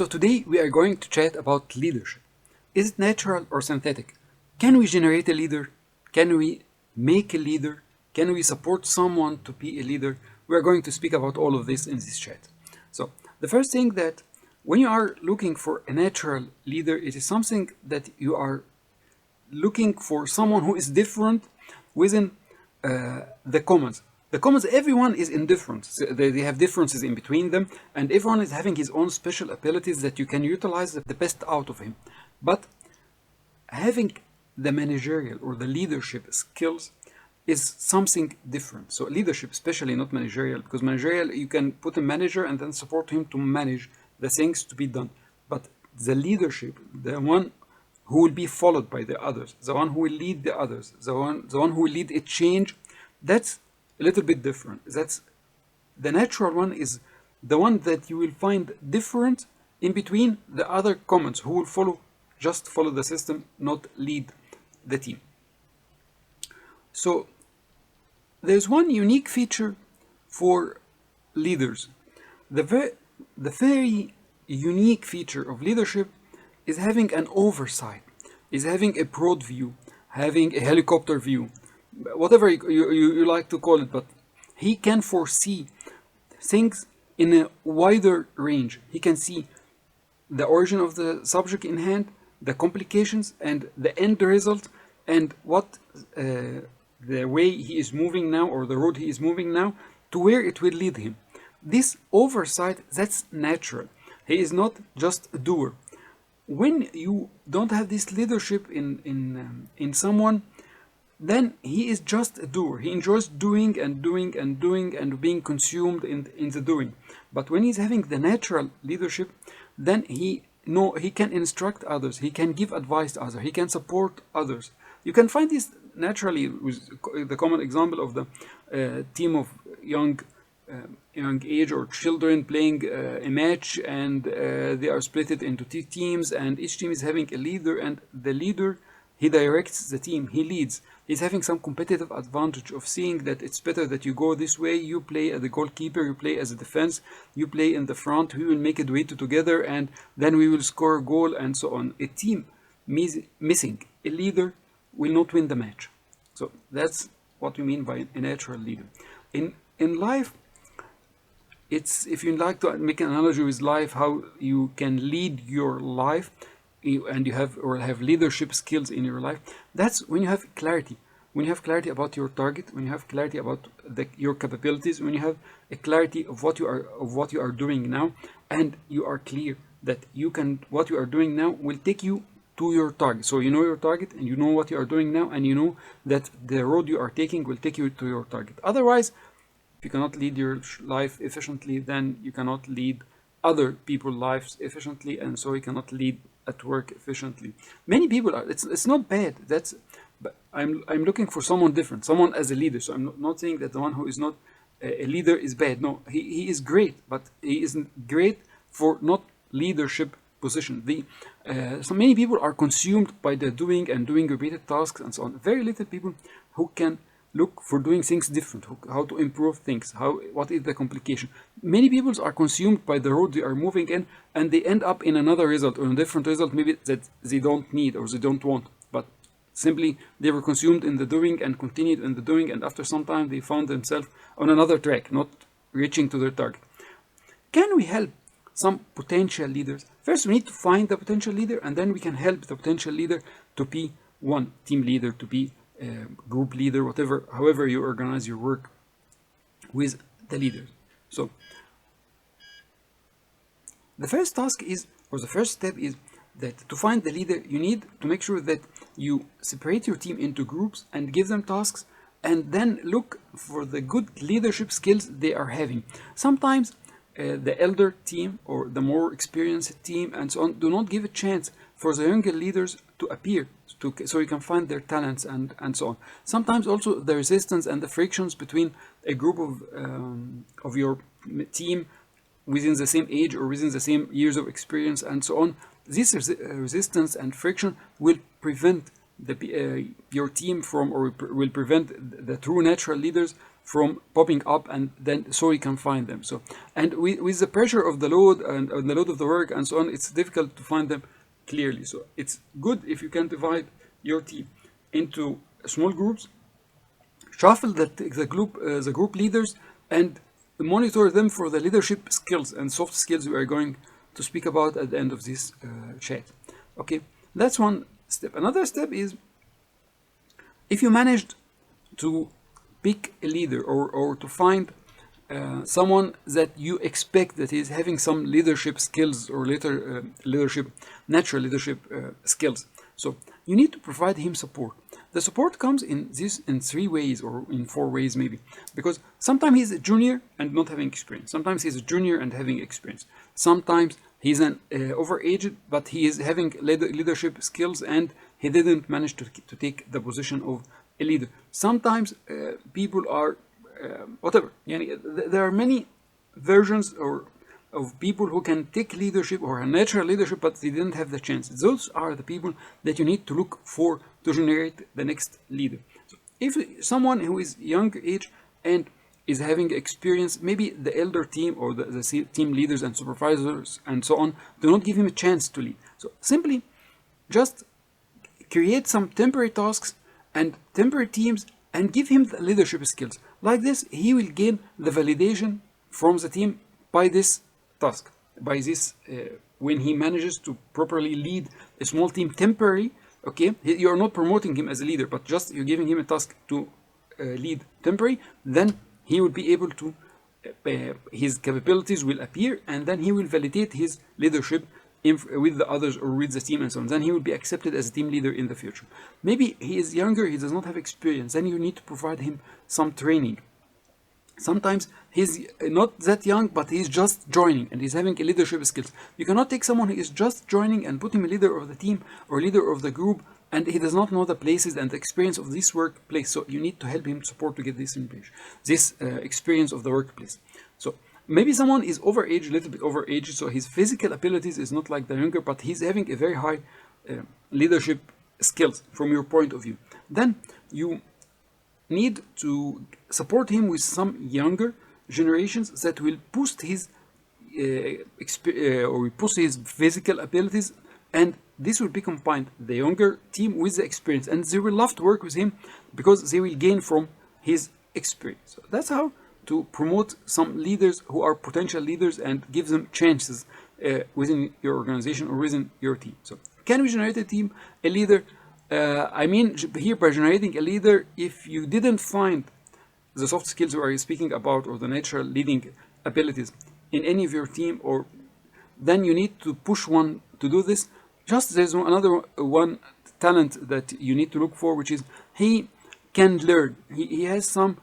So today we are going to chat about leadership. Is it natural or synthetic? Can we generate a leader? Can we make a leader? Can we support someone to be a leader? We are going to speak about all of this in this chat. So the first thing, that when you are looking for a natural leader, it is something that you are looking for someone who is different within the commons. The commons, everyone is indifferent. So they have differences in between them, and everyone is having his own special abilities that you can utilize the best out of him. But having the managerial or the leadership skills is something different. So leadership, especially not managerial, because managerial, you can put a manager and then support him to manage the things to be done. But the leadership, the one who will be followed by the others, the one who will lead the others, the one who will lead a change, that's a little bit different. That's the natural one, is the one that you will find different in between the other commons who will just follow the system, not lead the team. So there's one unique feature for leaders. The very unique feature of leadership is having an oversight, is having a broad view, having a helicopter view, whatever you like to call it, but he can foresee things in a wider range. He can see the origin of the subject in hand, the complications, and the end result, and what the way he is moving now, or the road he is moving now, to where it will lead him. This oversight, that's natural. He is not just a doer. When you don't have this leadership in someone, then he is just a doer. He enjoys doing and doing and doing and being consumed in the doing. But when he's having the natural leadership, then he can instruct others, he can give advice to others, he can support others. You can find this naturally with the common example of the team of young age or children playing a match, and they are split into two teams, and each team is having a leader, and the leader, he directs the team, he leads. He's having some competitive advantage of seeing that it's better that you go this way, you play as the goalkeeper, you play as a defense, you play in the front, we will make a duet together, and then we will score a goal, and so on. A team missing a leader will not win the match. So that's what we mean by a natural leader. In life, it's, if you like to make an analogy with life, how you can lead your life, and you have leadership skills in your life, that's when you have clarity. When you have clarity about your target, when you have clarity about your capabilities, when you have a clarity of what you are doing now, and you are clear that what you are doing now will take you to your target. So you know your target, and you know what you are doing now, and you know that the road you are taking will take you to your target. Otherwise, if you cannot lead your life efficiently, then you cannot lead other people's lives efficiently, and so you cannot lead at work efficiently. Many people are, it's not bad, but I'm looking for someone different, someone as a leader. So I'm not saying that the one who is not a leader is bad. No, he is great, but he isn't great for not leadership position. So many people are consumed by the doing and doing repeated tasks and so on. Very little people who can look for doing things different, how to improve things, what is the complication. Many people are consumed by the road they are moving in, and they end up in another result, or a different result, maybe that they don't need or they don't want, but simply they were consumed in the doing and continued in the doing, and after some time they found themselves on another track, not reaching to their target. Can we help some potential leaders? First, we need to find the potential leader, and then we can help the potential leader to be one team leader, to be group leader, whatever, however you organize your work with the leaders. So the first task is, or the first step is, that to find the leader, you need to make sure that you separate your team into groups and give them tasks, and then look for the good leadership skills they are having. Sometimes the elder team or the more experienced team and so on do not give a chance for the younger leaders to appear, so you can find their talents and so on. Sometimes also the resistance and the frictions between a group of your team within the same age or within the same years of experience and so on. This resistance and friction will prevent your team from, or will prevent the true natural leaders from popping up, and then so he can find them. So, and with the pressure of the load and the load of the work and so on, it's difficult to find them clearly. So it's good if you can divide your team into small groups, shuffle the group leaders, and monitor them for the leadership skills and soft skills we are going to speak about at the end of this chat. Okay, that's one step. Another step is, if you managed to pick a leader, or to find someone that you expect that is having some leadership skills, or natural leadership skills. So you need to provide him support. The support comes in 3 ways, or in 4 ways maybe, because sometimes he's a junior and not having experience. Sometimes he's a junior and having experience. Sometimes he's an overaged, but he is having leadership skills and he didn't manage to take the position of a leader. Sometimes people are whatever. There are many versions of people who can take leadership or a natural leadership, but they didn't have the chance. Those are the people that you need to look for to generate the next leader. So if someone who is young age and is having experience, maybe the elder team or the team leaders and supervisors and so on do not give him a chance to lead. So simply just create some temporary tasks and temporary teams and give him the leadership skills. Like this, he will gain the validation from the team by this task, by this when he manages to properly lead a small team temporarily. Okay, you're not promoting him as a leader, but just you're giving him a task to lead temporary. Then he will be able to, his capabilities will appear, and then he will validate his leadership with the others or with the team and so on. Then he will be accepted as a team leader in the future. Maybe he is younger, he does not have experience. Then you need to provide him some training. Sometimes he's not that young, but he's just joining and he's having a leadership skills. You cannot take someone who is just joining and put him a leader of the team or leader of the group, and he does not know the places and the experience of this workplace. So you need to help him support to get this experience of the workplace. So maybe someone is overage, a little bit overage, so his physical abilities is not like the younger, but he's having a very high leadership skills from your point of view. Then you need to support him with some younger generations that will boost his physical abilities, and this will be combined, the younger team with the experience, and they will love to work with him because they will gain from his experience. So that's how to promote some leaders who are potential leaders and give them chances within your organization or within your team. So can we generate a team, a leader? I mean here by generating a leader, if you didn't find the soft skills we are speaking about or the natural leading abilities in any of your team, or then you need to push one to do this. Just there's another one talent that you need to look for, which is he can learn. He has some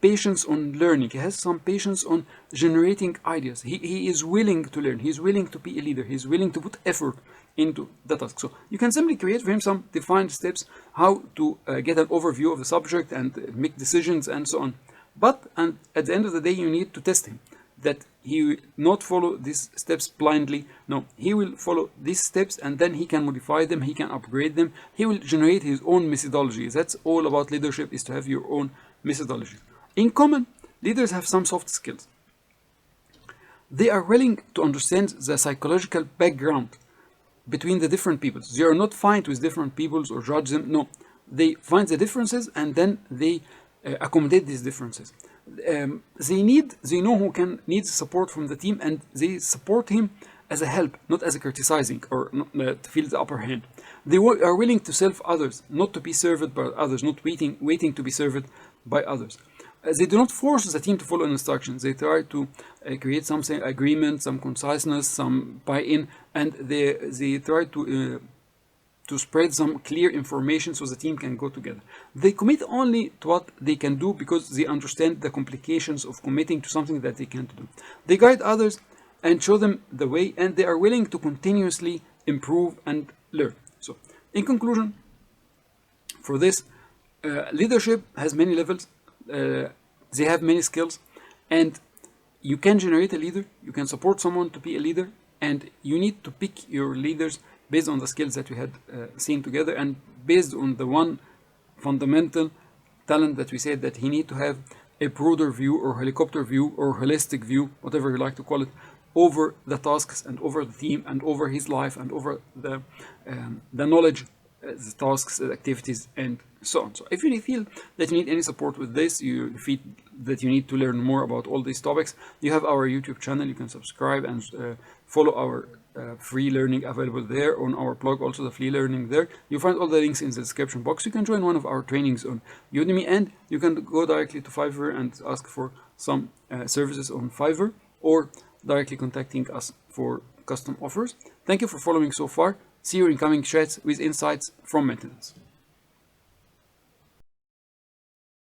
patience on learning. He has some patience on generating ideas. He is willing to learn. He's willing to be a leader. He's willing to put effort into the task. So you can simply create for him some defined steps how to get an overview of the subject and make decisions and so on. But at the end of the day, you need to test him that he will not follow these steps blindly. No, he will follow these steps and then he can modify them, he can upgrade them, he will generate his own methodology. That's all about leadership, is to have your own methodology. In common, leaders have some soft skills. They are willing to understand the psychological background between the different peoples. They are not fight with different peoples or judge them. No, they find the differences and then they accommodate these differences. They know who needs support from the team, and they support him as a help, not as a criticizing or to feel the upper hand. They are willing to serve others, not to be served by others, not waiting to be served by others. They do not force the team to follow instructions. They try to create some agreement, some conciseness, some buy-in, and they try to spread some clear information so the team can go together. They commit only to what they can do because they understand the complications of committing to something that they can't do. They guide others and show them the way, and they are willing to continuously improve and learn. So, in conclusion, for this, leadership has many levels. They have many skills, and you can generate a leader, you can support someone to be a leader, and you need to pick your leaders based on the skills that we had seen together, and based on the one fundamental talent that we said that he need to have a broader view or helicopter view or holistic view, whatever you like to call it, over the tasks and over the team and over his life and over the knowledge, the tasks, the activities, and so on. So if you feel that you need any support with this, you feel that you need to learn more about all these topics, you have our YouTube channel. You can subscribe and follow our free learning available there on our blog, also the free learning there. You find all the links in the description box. You can join one of our trainings on Udemy, and you can go directly to Fiverr and ask for some services on Fiverr, or directly contacting us for custom offers. Thank you for following so far. See you in coming chats with insights from maintenance.